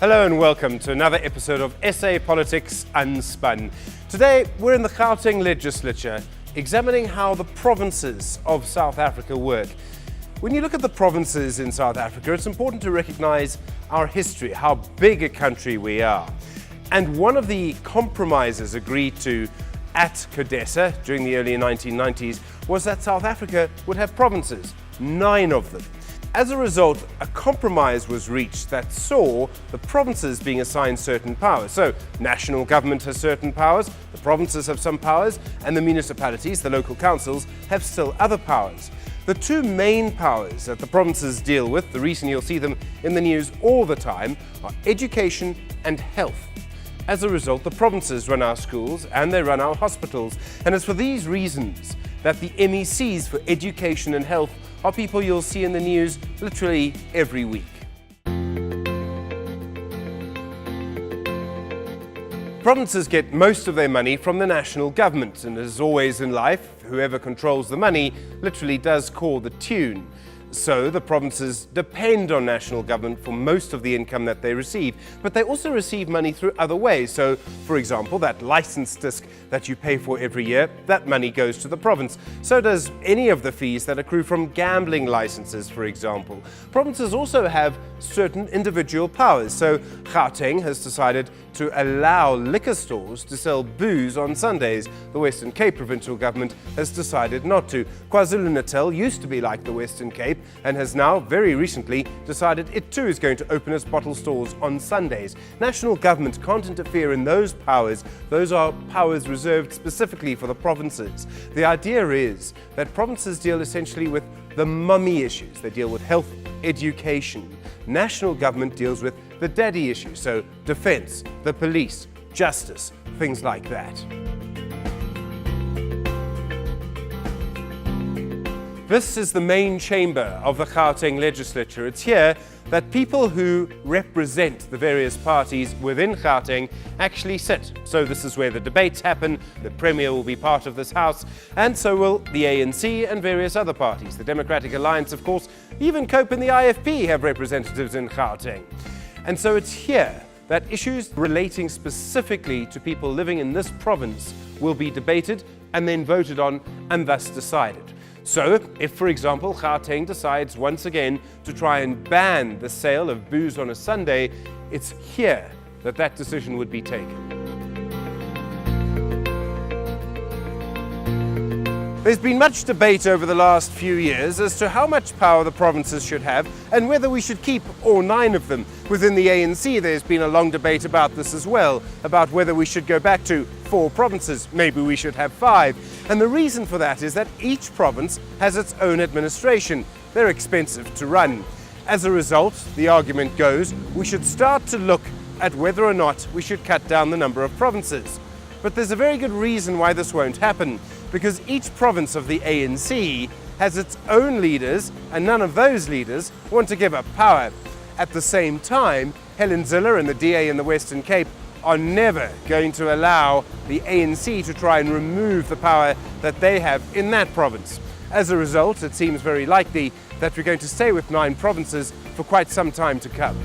Hello and welcome to another episode of SA Politics Unspun. Today we're in the Gauteng Legislature examining how the provinces of South Africa work. When you look at the provinces in South Africa, it's important to recognize our history, how big a country we are. And one of the compromises agreed to at CODESA during the early 1990s was that South Africa would have provinces, 9 of them. As a result, a compromise was reached that saw the provinces being assigned certain powers. So, national government has certain powers, the provinces have some powers, and the municipalities, the local councils, have still other powers. The two main powers that the provinces deal with, the reason you'll see them in the news all the time, are education and health. As a result, the provinces run our schools and they run our hospitals. And it's for these reasons that the MECs for education and health are people you'll see in the news literally every week. Provinces get most of their money from the national government, and as always in life, whoever controls the money literally does call the tune. So the provinces depend on national government for most of the income that they receive, but they also receive money through other ways. So, for example, that license disc that you pay for every year, that money goes to the province. So does any of the fees that accrue from gambling licenses, for example. Provinces also have certain individual powers. So Gauteng has decided to allow liquor stores to sell booze on Sundays. The Western Cape provincial government has decided not to. KwaZulu-Natal used to be like the Western Cape and has now, very recently, decided it too is going to open its bottle stores on Sundays. National government can't interfere in those powers. Those are powers reserved specifically for the provinces. The idea is that provinces deal essentially with the mummy issues. They deal with health, education. National government deals with the daddy issues, so defense, the police, justice, things like that. This is the main chamber of the Gauteng Legislature. It's here that people who represent the various parties within Gauteng actually sit. So this is where the debates happen, the Premier will be part of this House, and so will the ANC and various other parties. The Democratic Alliance, of course, even COPE and the IFP have representatives in Gauteng. And so it's here that issues relating specifically to people living in this province will be debated and then voted on and thus decided. So, if, for example, Gauteng decides once again to try and ban the sale of booze on a Sunday, it's here that that decision would be taken. There's been much debate over the last few years as to how much power the provinces should have and whether we should keep all 9 of them. Within the ANC, there's been a long debate about this as well, about whether we should go back to 4 provinces, maybe we should have 5. And the reason for that is that each province has its own administration. They're expensive to run. As a result, the argument goes, we should start to look at whether or not we should cut down the number of provinces. But there's a very good reason why this won't happen, because each province of the ANC has its own leaders, and none of those leaders want to give up power. At the same time, Helen Zille and the DA in the Western Cape are never going to allow the ANC to try and remove the power that they have in that province. As a result, it seems very likely that we're going to stay with 9 provinces for quite some time to come.